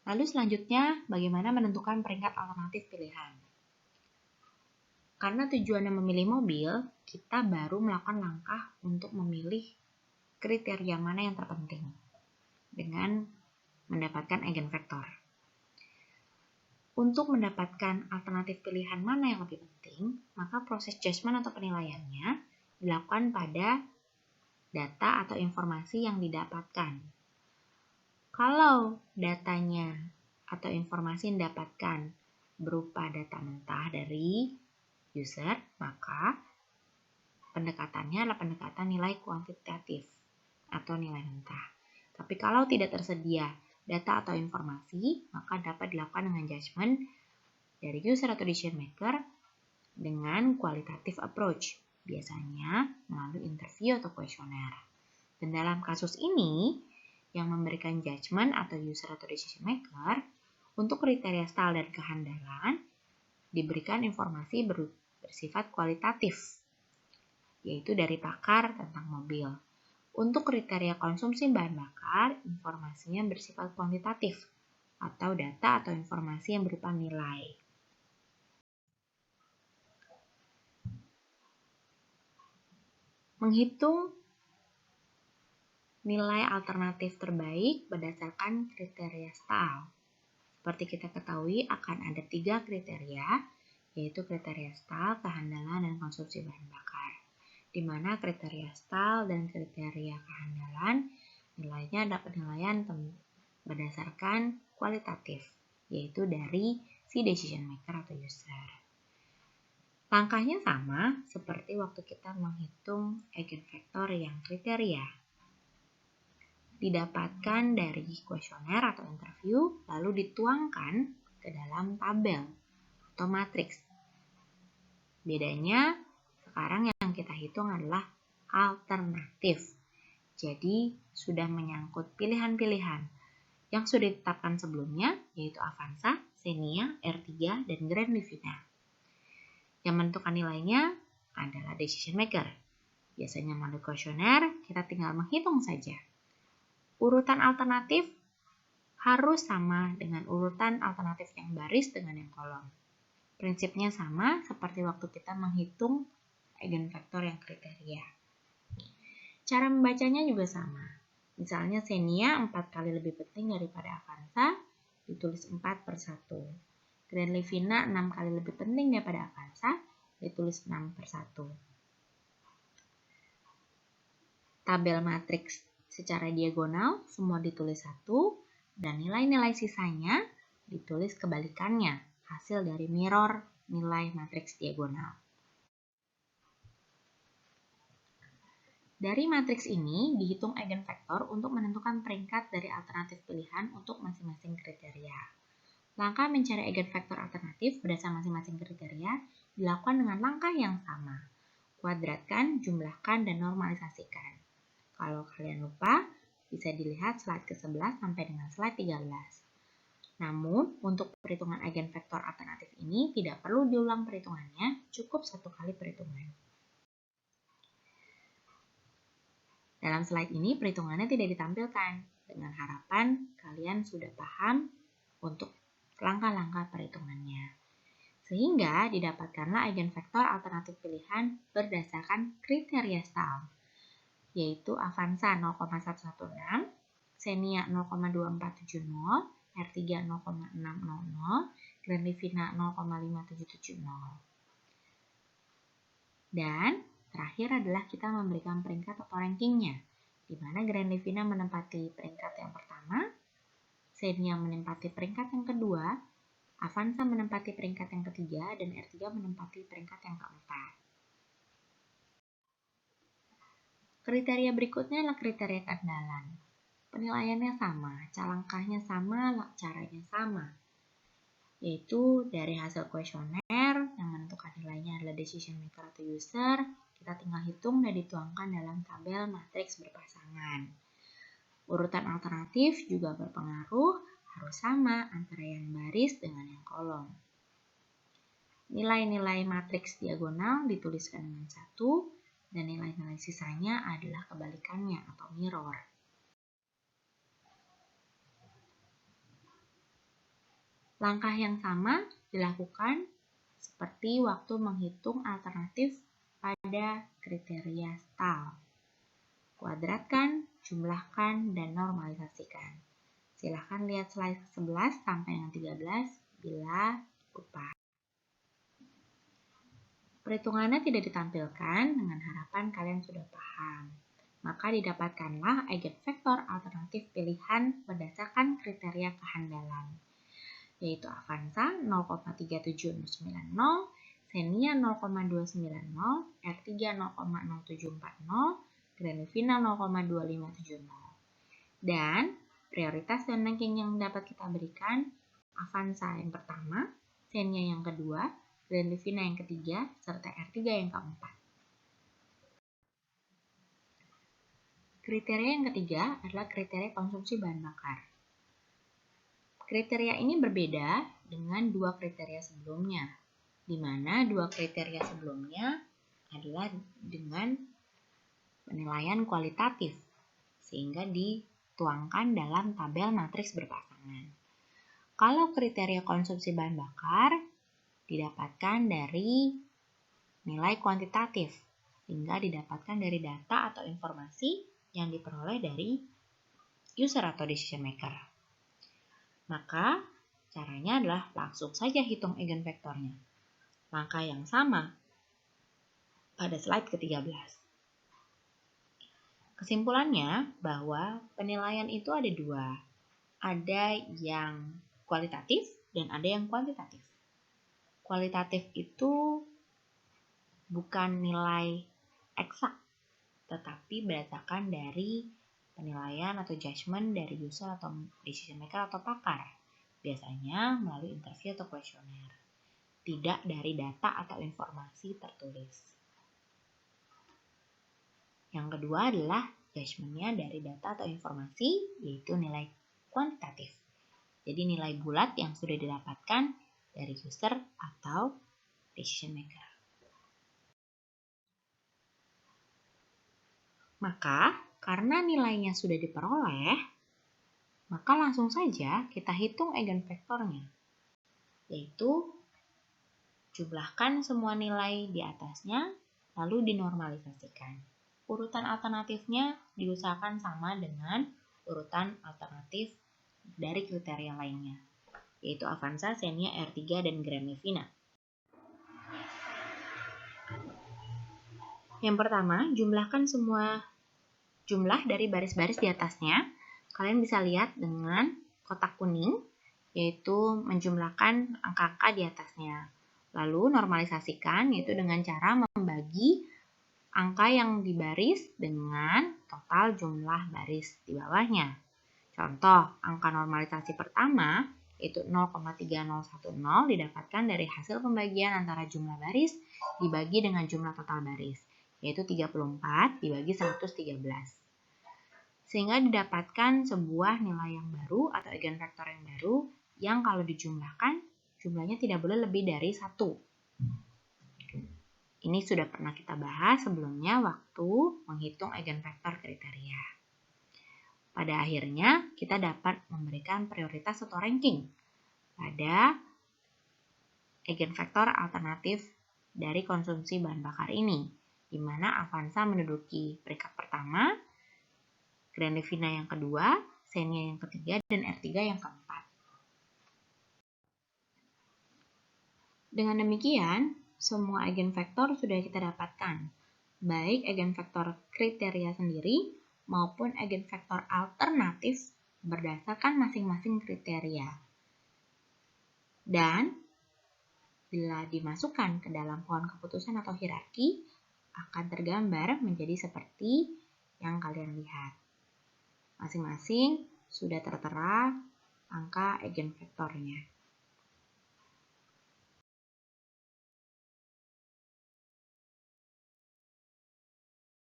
Lalu selanjutnya, bagaimana menentukan peringkat alternatif pilihan? Karena tujuannya memilih mobil, kita baru melakukan langkah untuk memilih kriteria mana yang terpenting dengan mendapatkan eigenvektor. Untuk mendapatkan alternatif pilihan mana yang lebih penting, maka proses judgment atau penilaiannya dilakukan pada data atau informasi yang didapatkan. Kalau datanya atau informasi yang didapatkan berupa data mentah dari user, maka pendekatannya adalah pendekatan nilai kuantitatif atau nilai mentah. Tapi kalau tidak tersedia data atau informasi, maka dapat dilakukan dengan judgment dari user atau decision maker dengan qualitative approach, biasanya melalui interview atau kuesioner. Dan dalam kasus ini, yang memberikan judgment atau user atau decision maker untuk kriteria style dan kehandalan diberikan informasi bersifat kualitatif, yaitu dari pakar tentang mobil. Untuk kriteria konsumsi bahan bakar, informasinya bersifat kuantitatif atau data atau informasi yang berupa nilai. Menghitung nilai alternatif terbaik berdasarkan kriteria style. Seperti kita ketahui akan ada 3 kriteria, yaitu kriteria style, kehandalan, dan konsumsi bahan bakar. Di mana kriteria style dan kriteria kehandalan nilainya ada penilaian berdasarkan kualitatif, yaitu dari si decision maker atau user. Langkahnya sama seperti waktu kita menghitung eigenvektor yang kriteria. Didapatkan dari kuesioner atau interview, lalu dituangkan ke dalam tabel atau matriks. Bedanya, sekarang yang kita hitung adalah alternatif. Jadi, sudah menyangkut pilihan-pilihan yang sudah ditetapkan sebelumnya, yaitu Avanza, Xenia, R3, dan Grand Livina. Yang menentukan nilainya adalah decision maker. Biasanya melalui kuesioner, kita tinggal menghitung saja. Urutan alternatif harus sama dengan urutan alternatif yang baris dengan yang kolom. Prinsipnya sama seperti waktu kita menghitung eigenvektor yang kriteria. Cara membacanya juga sama. Misalnya Xenia 4 kali lebih penting daripada Avanza, ditulis 4/1. Grand Livina 6 kali lebih penting daripada Avanza, ditulis 6/1. Tabel matriks secara diagonal semua ditulis 1 dan nilai-nilai sisanya ditulis kebalikannya, hasil dari mirror nilai matriks diagonal. Dari matriks ini dihitung eigenvektor untuk menentukan peringkat dari alternatif pilihan untuk masing-masing kriteria. Langkah mencari eigenvektor alternatif berdasar masing-masing kriteria dilakukan dengan langkah yang sama. Kuadratkan, jumlahkan, dan normalisasikan. Kalau kalian lupa, bisa dilihat slide ke-11 sampai dengan slide 13. Namun, untuk perhitungan eigenvektor alternatif ini tidak perlu diulang perhitungannya, cukup 1 kali perhitungan. Dalam slide ini perhitungannya tidak ditampilkan, dengan harapan kalian sudah paham untuk langkah-langkah perhitungannya. Sehingga didapatkanlah eigenvektor alternatif pilihan berdasarkan kriteria style, yaitu Avanza 0,116, Xenia 0,2470, R3 0,600, Grand Livina 0,5770. Dan terakhir adalah kita memberikan peringkat atau rankingnya, di mana Grand Livina menempati peringkat yang pertama, Xenia menempati peringkat yang kedua, Avanza menempati peringkat yang ketiga, dan R3 menempati peringkat yang keempat. Kriteria berikutnya adalah kriteria keandalan. Penilaiannya sama, langkahnya sama, caranya sama. Yaitu dari hasil kuesioner yang menentukan nilainya adalah decision maker atau user, kita tinggal hitung dan dituangkan dalam tabel matriks berpasangan. Urutan alternatif juga berpengaruh, harus sama antara yang baris dengan yang kolom. Nilai-nilai matriks diagonal dituliskan dengan 1, dan nilai-nilai sisanya adalah kebalikannya atau mirror. Langkah yang sama dilakukan seperti waktu menghitung alternatif pada kriteria STAL. Kuadratkan, jumlahkan, dan normalisasikan. Silahkan lihat slide 11 sampai yang 13 bila lupa. Perhitungannya tidak ditampilkan dengan harapan kalian sudah paham. Maka didapatkanlah eigenvektor alternatif pilihan berdasarkan kriteria kehandalan, yaitu Avanza 0,37090, Xenia 0,290, R3 0,0740, Granivina 0,2570. Dan prioritas dan ranking yang dapat kita berikan Avanza yang pertama, Xenia yang kedua, Granivina yang ketiga, serta R3 yang keempat. Kriteria yang ketiga adalah kriteria konsumsi bahan bakar. Kriteria ini berbeda dengan dua kriteria sebelumnya, di mana dua kriteria sebelumnya adalah dengan penilaian kualitatif, sehingga dituangkan dalam tabel matriks berpasangan. Kalau kriteria konsumsi bahan bakar didapatkan dari nilai kuantitatif, sehingga didapatkan dari data atau informasi yang diperoleh dari user atau decision maker. Maka caranya adalah langsung saja hitung eigenvektornya. Langkah yang sama pada slide ke-13. Kesimpulannya bahwa penilaian itu ada dua. Ada yang kualitatif dan ada yang kuantitatif. Kualitatif itu bukan nilai eksak, tetapi berdasarkan dari penilaian atau judgement dari user atau decision maker atau pakar, biasanya melalui interview atau kuesioner, tidak dari data atau informasi tertulis. Yang kedua adalah judgement-nya dari data atau informasi, yaitu nilai kuantitatif. Jadi nilai bulat yang sudah didapatkan dari user atau decision maker. Maka, karena nilainya sudah diperoleh, maka langsung saja kita hitung eigenvektornya, yaitu jumlahkan semua nilai di atasnya, lalu dinormalisasikan. Urutan alternatifnya diusahakan sama dengan urutan alternatif dari kriteria lainnya, yaitu Avanza, Xenia, R3, dan Granivina. Yang pertama, jumlahkan semua jumlah dari baris-baris di atasnya. Kalian bisa lihat dengan kotak kuning, yaitu menjumlahkan angka-angka di atasnya. Lalu normalisasikan, yaitu dengan cara membagi angka yang di baris dengan total jumlah baris di bawahnya. Contoh, angka normalisasi pertama, yaitu 0,3010 didapatkan dari hasil pembagian antara jumlah baris dibagi dengan jumlah total baris, yaitu 34 dibagi 113. Sehingga didapatkan sebuah nilai yang baru atau eigenvektor yang baru yang kalau dijumlahkan, jumlahnya tidak boleh lebih dari 1. Ini sudah pernah kita bahas sebelumnya waktu menghitung eigenvektor kriteria. Pada akhirnya, kita dapat memberikan prioritas atau ranking pada eigenvektor alternatif dari konsumsi bahan bakar ini, di mana Avanza menduduki peringkat pertama, Granivina yang kedua, Xenia yang ketiga, dan R3 yang keempat. Dengan demikian, semua eigenvektor sudah kita dapatkan, baik eigenvektor kriteria sendiri maupun eigenvektor alternatif berdasarkan masing-masing kriteria. Dan bila dimasukkan ke dalam pohon keputusan atau hierarki, akan tergambar menjadi seperti yang kalian lihat. Masing-masing sudah tertera angka eigenvektornya.